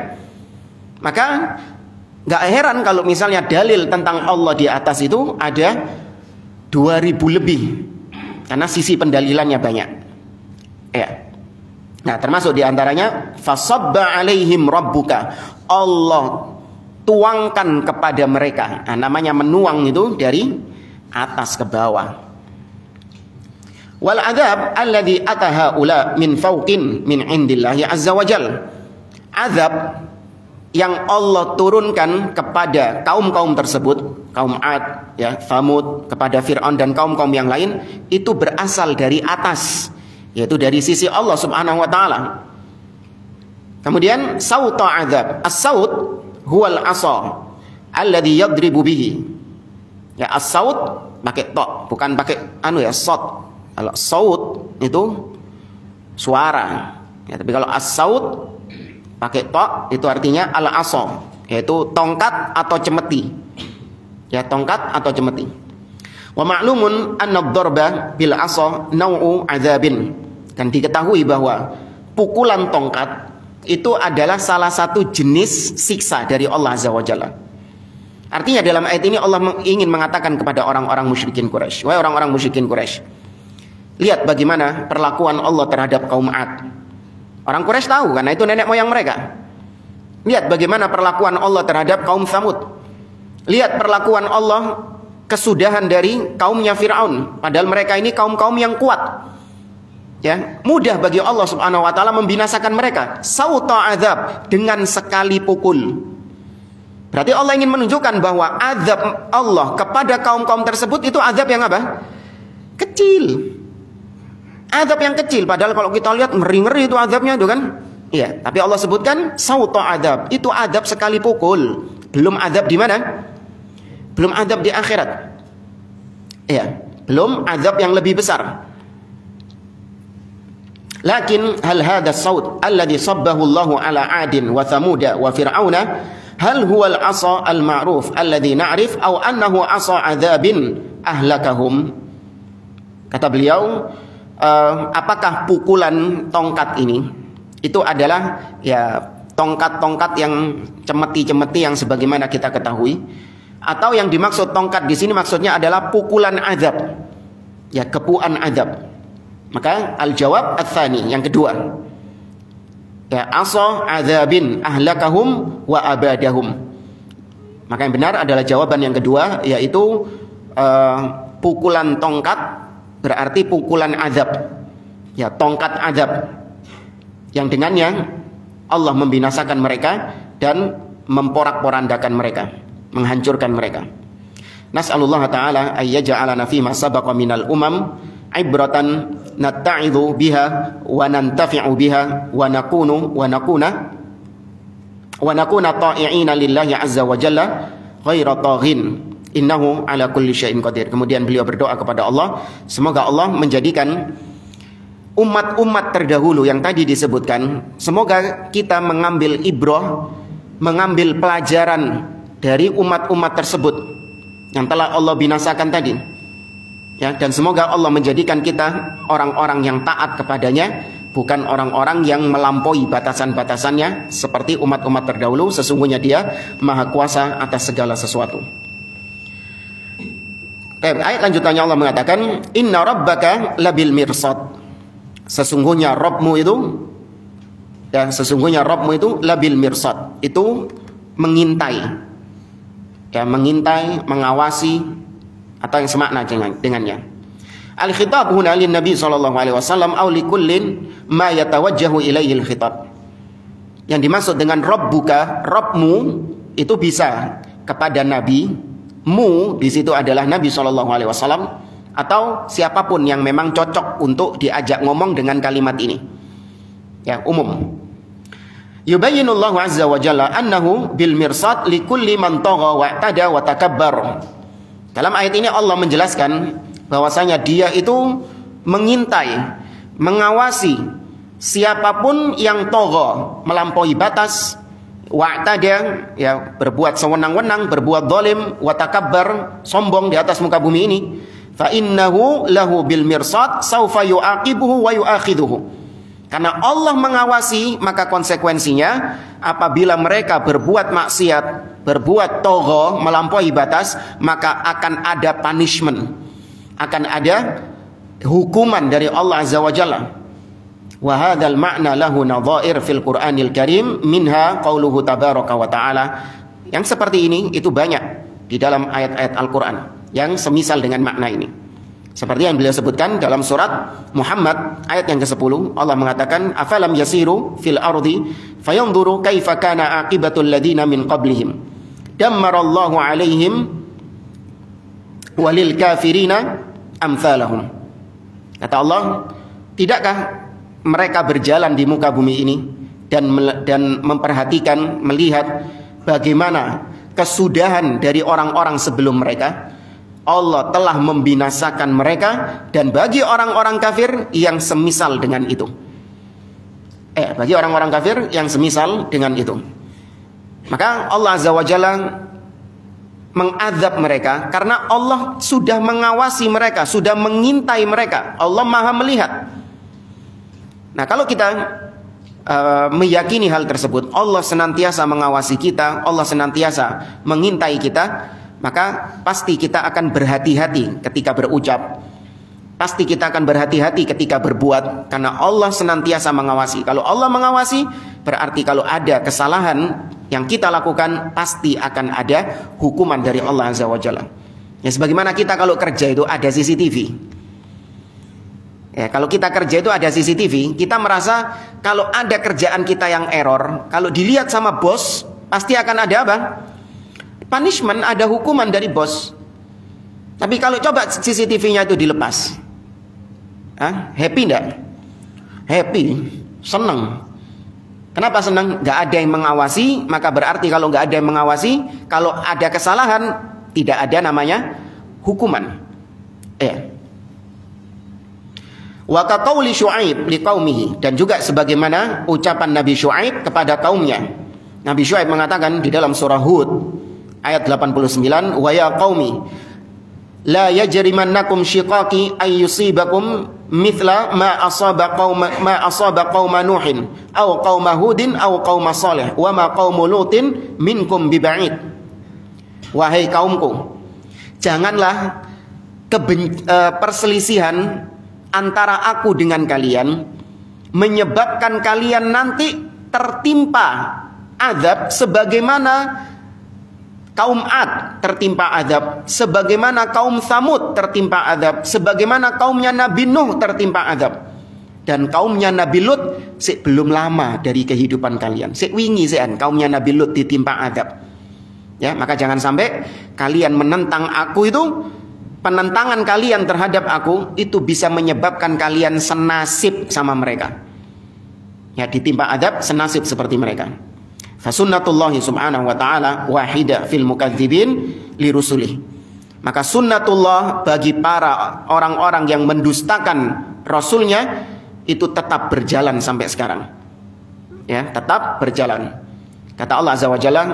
Maka nggak heran kalau misalnya dalil tentang Allah di atas itu ada 2000 lebih. Karena sisi pendalilannya banyak. Ya. Nah, termasuk diantaranya fasabba alaihim rabbuka. Allah tuangkan kepada mereka. Nah, namanya menuang itu dari atas ke bawah. Wal adzab alladzi ataha ula min fawqin min indillahi azza wajal. Azab yang Allah turunkan kepada kaum-kaum tersebut, kaum Ad, ya, Thamud, kepada Fir'aun dan kaum-kaum yang lain, itu berasal dari atas, yaitu dari sisi Allah Subhanahu wa taala. Kemudian sauta azab. As-saut huwal asa alladhi yadribu bihi. Ya, as-saut pakai ta, bukan pakai sot. Kalau saut itu suara. Ya, tapi kalau as-saut pakai ta itu artinya al-asa, yaitu tongkat atau cemeti. Ya, tongkat atau cemeti. Wa ma'lumun anna ad-darba bil asa naw'u adzabin. Dan diketahui bahwa pukulan tongkat itu adalah salah satu jenis siksa dari Allah Azza wa Jalla. Artinya dalam ayat ini Allah ingin mengatakan kepada orang-orang musyrikin Quraisy, wahai orang-orang musyrikin Quraisy, lihat bagaimana perlakuan Allah terhadap kaum Ad. Orang Quraisy tahu karena itu nenek moyang mereka. Lihat bagaimana perlakuan Allah terhadap kaum Tsamud. Lihat perlakuan Allah kesudahan dari kaumnya Fir'aun. Padahal mereka ini kaum-kaum yang kuat. Ya, mudah bagi Allah Subhanahu wa taala membinasakan mereka. Sauta azab, dengan sekali pukul. Berarti Allah ingin menunjukkan bahwa azab Allah kepada kaum-kaum tersebut itu azab yang apa? Kecil. Azab yang kecil, padahal kalau kita lihat ngeri-ngeri itu azabnya itu kan. Iya, tapi Allah sebutkan sauta azab, itu azab sekali pukul. Belum azab di mana? Belum azab di akhirat. Iya, belum azab yang lebih besar. Lakin hal hadha saut alladhi sabbahu Allahu ala Adin wa Thamuda wa Fir'auna hal huwa al-asa al-ma'ruf alladhi na'rif aw annahu asa adzabin ahlakahum. Kata beliau, apakah pukulan tongkat ini itu adalah ya tongkat-tongkat yang cemeti-cemeti yang sebagaimana kita ketahui, atau yang dimaksud tongkat di sini maksudnya adalah pukulan azab, ya, kepuan azab. Maka al-jawab ats-tsani, yang kedua, ya, asa adzabin ahlakahum wa abadahum. Maka yang benar adalah jawaban yang kedua, yaitu pukulan tongkat berarti pukulan azab, ya, tongkat azab yang dengannya Allah membinasakan mereka dan memporak-porandakan mereka, menghancurkan mereka. Nas'alullah ta'ala ayyaj'alana fima sabaqa minal umam ibratan natta'idhu biha wa nantafi'u biha wa nakuna ta'i'ina lillahi azza wa jalla ghaira taghin innahu ala kulli syai'in qadir. Kemudian beliau berdoa kepada Allah, semoga Allah menjadikan umat-umat terdahulu yang tadi disebutkan, semoga kita mengambil ibrah, mengambil pelajaran dari umat-umat tersebut yang telah Allah binasakan tadi. Ya, dan semoga Allah menjadikan kita orang-orang yang taat kepadanya, bukan orang-orang yang melampaui batasan-batasannya seperti umat-umat terdahulu. Sesungguhnya Dia Maha Kuasa atas segala sesuatu. Ayat lanjutannya Allah mengatakan, Inna rabbaka labil mirsad. Sesungguhnya Rabbmu itu Dan sesungguhnya Rabbmu itu labil mirsad, itu mengintai, ya, mengintai, mengawasi, atau yang semakna dengannya. Al-khitab huna lin Nabi sallallahu alaihi wasallam aw likullin ma yatawajjahu ilaihi al-khitab. Yang dimaksud dengan Rabbuka, Rabbmu, itu bisa kepada Nabi. Mu di situ adalah Nabi sallallahu alaihi wasallam atau siapapun yang memang cocok untuk diajak ngomong dengan kalimat ini. Ya, umum. Yubayyinullahu azza wa jalla annahu bil mirsad likulli man tagha wa i'tada wa takabbar. Dalam ayat ini Allah menjelaskan bahwasanya Dia itu mengintai, mengawasi siapapun yang tagha, melampaui batas, wa i'tada, ya, berbuat sewenang-wenang, berbuat zalim, wa takabbar, sombong di atas muka bumi ini. Fa innahu lahu bil mirsad saufa yu'aqibuhu wa yu'akhidhuhu. Karena Allah mengawasi, maka konsekuensinya apabila mereka berbuat maksiat, berbuat tagha, melampaui batas, maka akan ada punishment, akan ada hukuman dari Allah azza wa jalla. Wa hadzal ma'na lahu nadhair fil Qur'anil Karim, minha qauluhu tabaraka wa ta'ala. Yang seperti ini itu banyak di dalam ayat-ayat Al-Qur'an yang semisal dengan makna ini. Seperti yang beliau sebutkan dalam surat Muhammad ayat yang ke-10, Allah mengatakan, afalam yasiru fil ardi fayanzuru kaifa kana aqibatul ladina min qablihim dammarallahu alaihim walil kafirina amsalahum. Kata Allah, tidakkah mereka berjalan di muka bumi ini dan memperhatikan, melihat bagaimana kesudahan dari orang-orang sebelum mereka. Allah telah membinasakan mereka, dan bagi orang-orang kafir yang semisal dengan itu. Bagi orang-orang kafir yang semisal dengan itu. Maka Allah azza wa jalla mengadab mereka karena Allah sudah mengawasi mereka, sudah mengintai mereka. Allah Maha melihat. Nah, kalau kita meyakini hal tersebut, Allah senantiasa mengawasi kita, Allah senantiasa mengintai kita, maka pasti kita akan berhati-hati ketika berucap. Pasti kita akan berhati-hati ketika berbuat, karena Allah senantiasa mengawasi. Kalau Allah mengawasi, berarti kalau ada kesalahan yang kita lakukan, pasti akan ada hukuman dari Allah azza wa jalla. Ya, sebagaimana kita kalau kerja itu ada CCTV. Ya, kalau kita kerja itu ada CCTV, kita merasa kalau ada kerjaan kita yang error, kalau dilihat sama bos, pasti akan ada apa? Punishment, ada hukuman dari bos. Tapi kalau coba CCTV-nya itu dilepas, happy enggak? Happy, seneng. Kenapa seneng? Gak ada yang mengawasi, maka berarti kalau gak ada yang mengawasi, kalau ada kesalahan, tidak ada namanya hukuman. Wa kaqauli Syuaib liqaumihi, dan juga sebagaimana ucapan Nabi Syuaib kepada kaumnya. Nabi Syuaib mengatakan di dalam surah Hud ayat 89, wa ya qaumi la yajrimannakum shiqaqi ay yusibakum mithla ma asaba qauma nuhin aw qauma hudin aw qauma salih wa ma qaumu lutin minkum biba'id. Wahai kaumku, janganlah perselisihan antara aku dengan kalian menyebabkan kalian nanti tertimpa azab sebagaimana kaum Ad tertimpa azab, sebagaimana kaum Samud tertimpa azab, sebagaimana kaumnya Nabi Nuh tertimpa azab, dan kaumnya Nabi Lut belum lama dari kehidupan kalian. Wingi kaumnya Nabi Lut ditimpa azab. Ya, maka jangan sampai kalian menentang aku itu, penentangan kalian terhadap aku itu bisa menyebabkan kalian senasib sama mereka. Ya, ditimpa azab senasib seperti mereka. Fasunnatullahi subhanahu wa ta'ala wahida fil mukadzibin li rusulih. Maka sunnatullah bagi para orang-orang yang mendustakan rasulnya itu tetap berjalan sampai sekarang. Ya, tetap berjalan. Kata Allah azza wa jalla,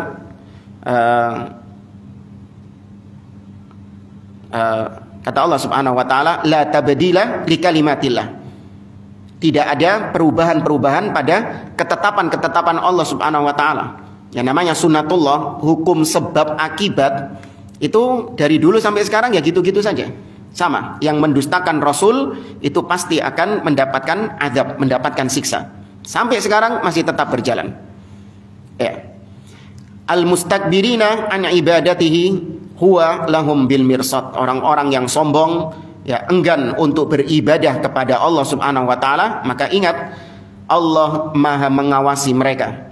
kata Allah subhanahu wa ta'ala, la tabdila li kalimatillah. Tidak ada perubahan-perubahan pada ketetapan-ketetapan Allah subhanahu wa ta'ala. Yang namanya sunnatullah, hukum sebab akibat, itu dari dulu sampai sekarang ya gitu-gitu saja. Sama, yang mendustakan Rasul itu pasti akan mendapatkan azab, mendapatkan siksa. Sampai sekarang masih tetap berjalan. Ya. Al-mustakbirina an ibadatihi huwa lahum bil mirsad. Orang-orang yang sombong, ya, enggan untuk beribadah kepada Allah Subhanahu wa taala, maka ingat Allah Maha mengawasi mereka.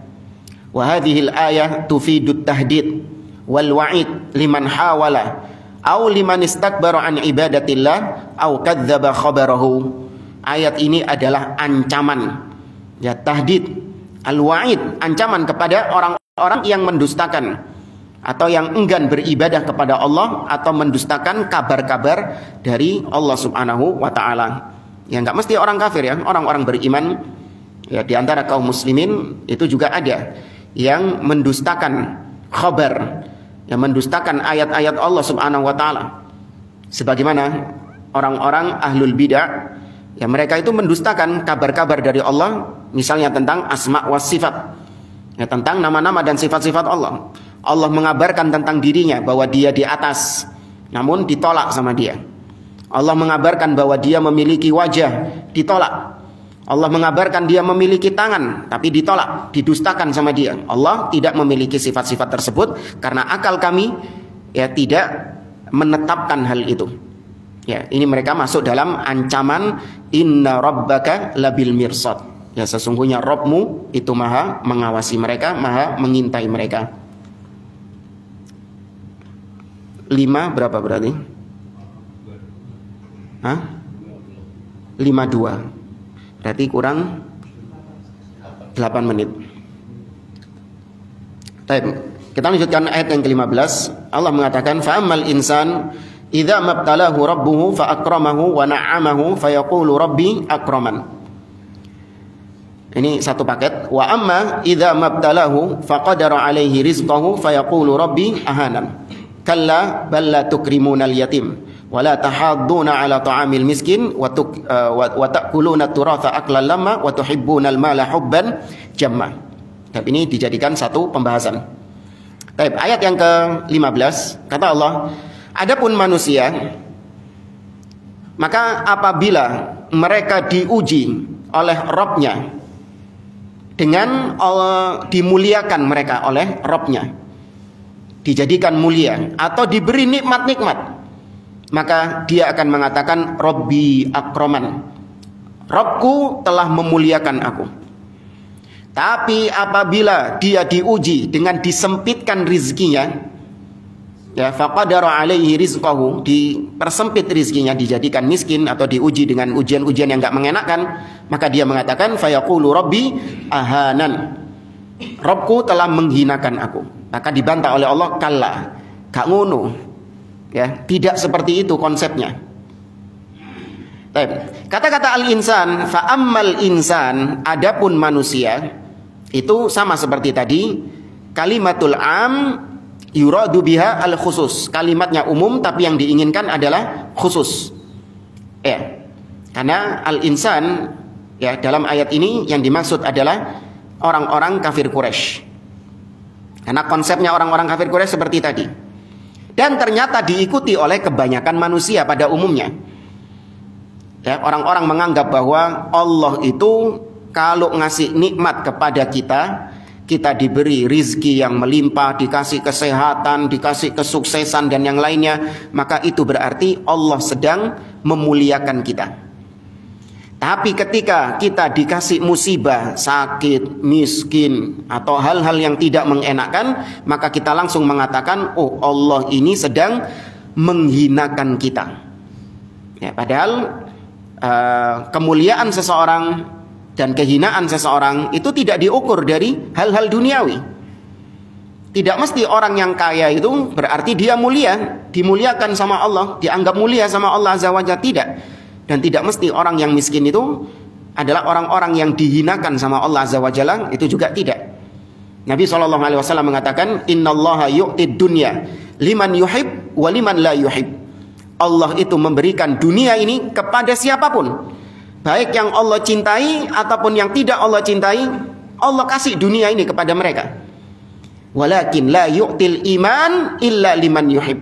Wa hadhil ayah tufidut tahdid wal wa'id liman hawala aw liman istakbara an ibadatillah aw kadzdzaba khabarahu. Ayat ini adalah ancaman, ya, tahdid, al-wa'id, ancaman kepada orang-orang yang mendustakan atau yang enggan beribadah kepada Allah atau mendustakan kabar-kabar dari Allah Subhanahu wa taala. Ya, enggak mesti orang kafir, ya, orang-orang beriman, ya, di antara kaum muslimin itu juga ada yang mendustakan khabar, yang mendustakan ayat-ayat Allah Subhanahu wa taala. Sebagaimana orang-orang ahlul bidah, ya, mereka itu mendustakan kabar-kabar dari Allah, misalnya tentang asma wa sifat, ya, tentang nama-nama dan sifat-sifat Allah. Allah mengabarkan tentang dirinya bahwa dia di atas, namun ditolak sama dia. Allah mengabarkan bahwa dia memiliki wajah, ditolak. Allah mengabarkan dia memiliki tangan, tapi ditolak, didustakan sama dia. Allah tidak memiliki sifat-sifat tersebut karena akal kami, ya, tidak menetapkan hal itu. Ya, ini mereka masuk dalam ancaman inna rabbaka labil mirsad. Ya, sesungguhnya Rabbmu itu maha mengawasi mereka, maha mengintai mereka. 5 berapa berarti? Hah? 52. Berarti kurang 8 menit. Baik, kita lanjutkan ayat yang ke-15. Allah mengatakan fa'ammal insan idza mabtalahu rabbuhu fa akramahu wa na'amahu fayaqulu rabbi akraman. Ini satu paket. Wa amma idza mabtalahu faqadara alaihi rizqahu fayaqulu rabbi ahanan. Kalla bal la tukrimunal yatim wa la tahadduna ala ta'amil miskin wa ta'kuluna turatha aklan lamma wa tuhibbunal mala hubban jamma. Tapi ini dijadikan satu pembahasan. Baik, ayat yang ke-15 kata Allah, adapun manusia, maka apabila mereka diuji oleh Rabb-nya dengan dimuliakan mereka oleh Rabb-nya, dijadikan mulia atau diberi nikmat-nikmat, maka dia akan mengatakan Rabbi akraman, Rabbku telah memuliakan aku. Tapi apabila dia diuji dengan disempitkan rizkinya, ya, faqadara alaihi rizqahu, dipersempit rizkinya, dijadikan miskin atau diuji dengan ujian-ujian yang enggak mengenakan, maka dia mengatakan fayaqulu rabbi ahanan, Rabbku telah menghinakan aku. Maka dibantah oleh Allah, kalla, gak ngono, ya, tidak seperti itu konsepnya. Kata-kata al-insan, fa'ammal insan, adapun manusia, itu sama seperti tadi, kalimatul am yuradu biha al khusus, kalimatnya umum tapi yang diinginkan adalah khusus. Ya, karena al-insan, ya, dalam ayat ini yang dimaksud adalah orang-orang kafir Quraisy. Karena konsepnya orang-orang kafir Quraisy seperti tadi. Dan ternyata diikuti oleh kebanyakan manusia pada umumnya. Ya, orang-orang menganggap bahwa Allah itu kalau ngasih nikmat kepada kita, kita diberi rizki yang melimpah, dikasih kesehatan, dikasih kesuksesan dan yang lainnya, maka itu berarti Allah sedang memuliakan kita. Tapi ketika kita dikasih musibah, sakit, miskin, atau hal-hal yang tidak mengenakan, maka kita langsung mengatakan, oh, Allah ini sedang menghinakan kita. Ya, padahal kemuliaan seseorang dan kehinaan seseorang itu tidak diukur dari hal-hal duniawi. Tidak mesti orang yang kaya itu berarti dia mulia, dimuliakan sama Allah, dianggap mulia sama Allah Azza wa Jalla, tidak. Dan tidak mesti orang yang miskin itu adalah orang-orang yang dihinakan sama Allah Azza wa Jalla, itu juga tidak. Nabi SAW mengatakan, innallaha yu'tid dunya liman yuhib wa liman la yuhib. Allah itu memberikan dunia ini kepada siapapun, baik yang Allah cintai ataupun yang tidak Allah cintai, Allah kasih dunia ini kepada mereka. Walakin la yu'til iman illa liman yuhib.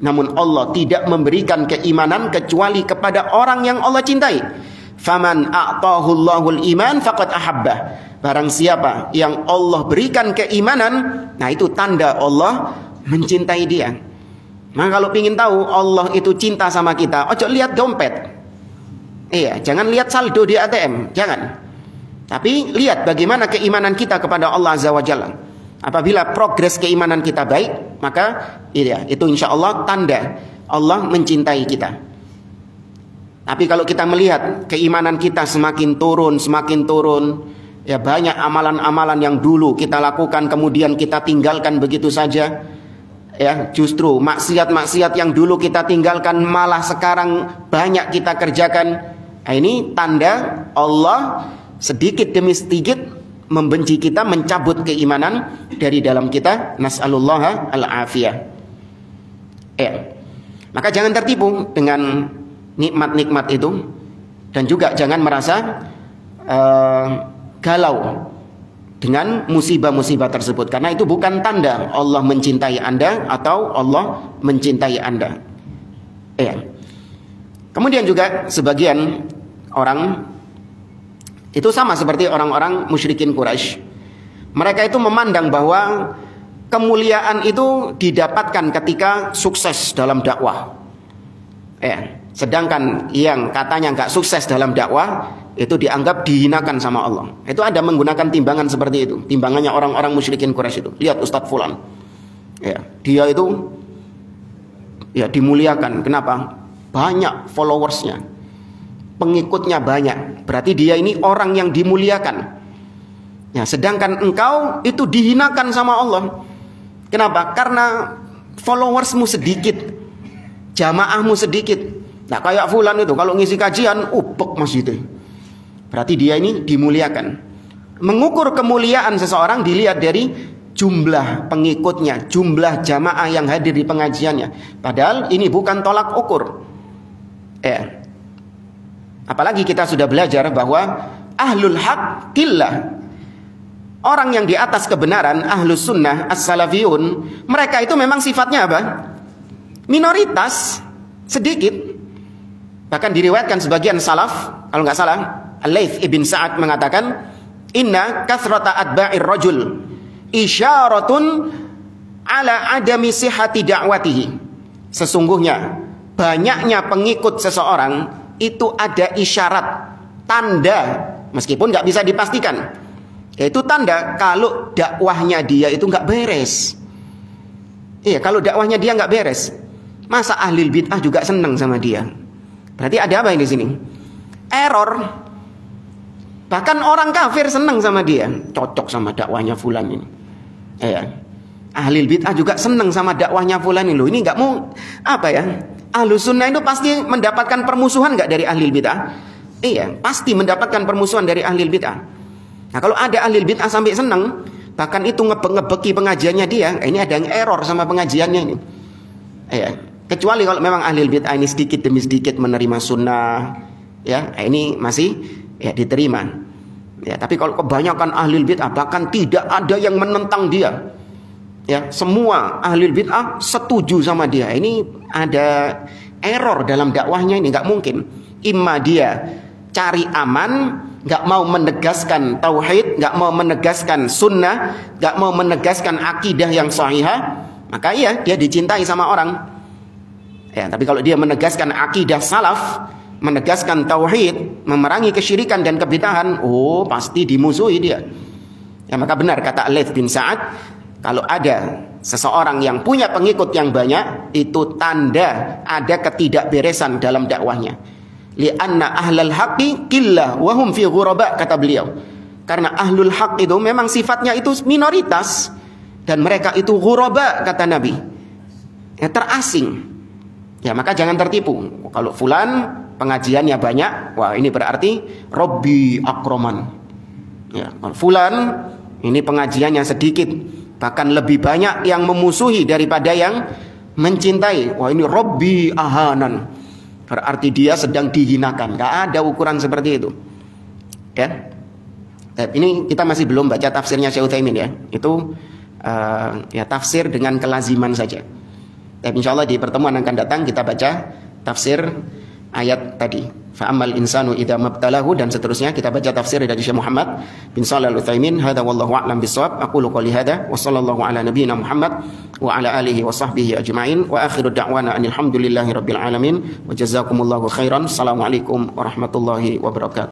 Namun Allah tidak memberikan keimanan kecuali kepada orang yang Allah cintai. Faman a'tahu Allahul iman faqad ahabbah. Barang siapa yang Allah berikan keimanan, nah itu tanda Allah mencintai dia. Nah kalau ingin tahu Allah itu cinta sama kita, ojo lihat dompet. Iya, jangan lihat saldo di ATM, jangan. Tapi lihat bagaimana keimanan kita kepada Allah Azza wa Jalla. Apabila progres keimanan kita baik, maka itu insya Allah tanda Allah mencintai kita. Tapi kalau kita melihat keimanan kita semakin turun, ya banyak amalan-amalan yang dulu kita lakukan kemudian kita tinggalkan begitu saja. Ya, justru maksiat-maksiat yang dulu kita tinggalkan malah sekarang banyak kita kerjakan. Nah, ini tanda Allah sedikit demi sedikit membenci kita, mencabut keimanan dari dalam kita. Nas'alullah al-afiyah. Maka jangan tertipu dengan nikmat-nikmat itu, dan juga jangan merasa galau dengan musibah-musibah tersebut, karena itu bukan tanda Allah mencintai Anda atau Allah mencintai Anda. Kemudian juga sebagian orang itu sama seperti orang-orang musyrikin Quraisy. Mereka itu memandang bahwa kemuliaan itu didapatkan ketika sukses dalam dakwah. Sedangkan yang katanya nggak sukses dalam dakwah itu dianggap dihinakan sama Allah. Itu ada menggunakan timbangan seperti itu. Timbangannya orang-orang musyrikin Quraisy itu. Lihat Ustadz Fulan, dia itu dimuliakan. Kenapa? Banyak followersnya, pengikutnya banyak. Berarti dia ini orang yang dimuliakan. Sedangkan engkau itu dihinakan sama Allah. Kenapa? Karena followersmu sedikit, jamaahmu sedikit. Nah kayak Fulan itu kalau ngisi kajian, upek masjidnya. Berarti dia ini dimuliakan. Mengukur kemuliaan seseorang dilihat dari jumlah pengikutnya, jumlah jamaah yang hadir di pengajiannya. Padahal ini bukan tolak ukur. Apalagi kita sudah belajar bahwa ahlul haq qillah. Orang yang di atas kebenaran, ahlus sunnah, as-salafiyun, mereka itu memang sifatnya apa? Minoritas, sedikit. Bahkan diriwayatkan sebagian salaf, kalau nggak salah, Al-Laits ibn Sa'ad mengatakan, inna kathrata atba'ir rajul isyaratun ala adami sihhati da'watihi. Sesungguhnya banyaknya pengikut seseorang itu ada isyarat, tanda, meskipun nggak bisa dipastikan, yaitu tanda kalau dakwahnya dia itu nggak beres. Kalau dakwahnya dia nggak beres, masa ahli bid'ah juga senang sama dia? Berarti ada apa ini di sini? Error. Bahkan orang kafir senang sama dia, cocok sama dakwahnya Fulan ini. Ahli bid'ah juga senang sama dakwahnya Fulan ini. Loh, ini nggak mau apa ya? Ahlus sunnah itu pasti mendapatkan permusuhan nggak dari ahli bid'ah? Pasti mendapatkan permusuhan dari ahli bid'ah. Nah kalau ada ahli bid'ah sampai senang, bahkan itu ngebeki pengajiannya dia, ini ada yang error sama pengajiannya ini. Kecuali kalau memang ahli bid'ah ini sedikit demi sedikit menerima sunnah, ini masih diterima. Tapi kalau kebanyakan ahli bid'ah bahkan tidak ada yang menentang dia, semua ahli bid'ah setuju sama dia, ini ada error dalam dakwahnya, ini nggak mungkin. Imma dia cari aman, nggak mau menegaskan tauhid, nggak mau menegaskan sunnah, nggak mau menegaskan akidah yang sahihah, maka dia dicintai sama orang. Tapi kalau dia menegaskan akidah salaf, menegaskan tauhid, memerangi kesyirikan dan kebid'ahan, pasti dimusuhi dia. Maka benar kata Al-Laits bin Sa'ad, kalau ada seseorang yang punya pengikut yang banyak, itu tanda ada ketidakberesan dalam dakwahnya. Li'anna ahlal haqqi qillah wa hum fi ghuraba, kata beliau. Karena ahlul haq itu memang sifatnya itu minoritas, dan mereka itu ghuraba, kata Nabi, terasing. Maka jangan tertipu. Kalau Fulan pengajiannya banyak, wah ini berarti Robbi akroman. Kalau Fulan ini pengajiannya sedikit, bahkan lebih banyak yang memusuhi daripada yang mencintai, wah ini Robbi ahanan, berarti dia sedang dihinakan. Gak ada ukuran seperti itu. Ini kita masih belum baca tafsirnya Syekh Utsaimin, itu tafsir dengan kelaziman saja. Insya Allah di pertemuan akan datang kita baca tafsir ayat tadi. Fa'amal insanu idza mabtalahu, dan seterusnya. Kita baca tafsir dari Syekh Muhammad bin Shalih Al-Utsaimin. Hadza wallahu a'lam bissawab. Aqulu qouli hadza wa sallallahu ala nabiyyina Muhammad wa ala alihi wa sahbihi ajma'in. Wa akhiru da'wana alhamdulillahi rabbil alamin. Wa jazakumullahu khairan. Assalamualaikum warahmatullahi wabarakatuh.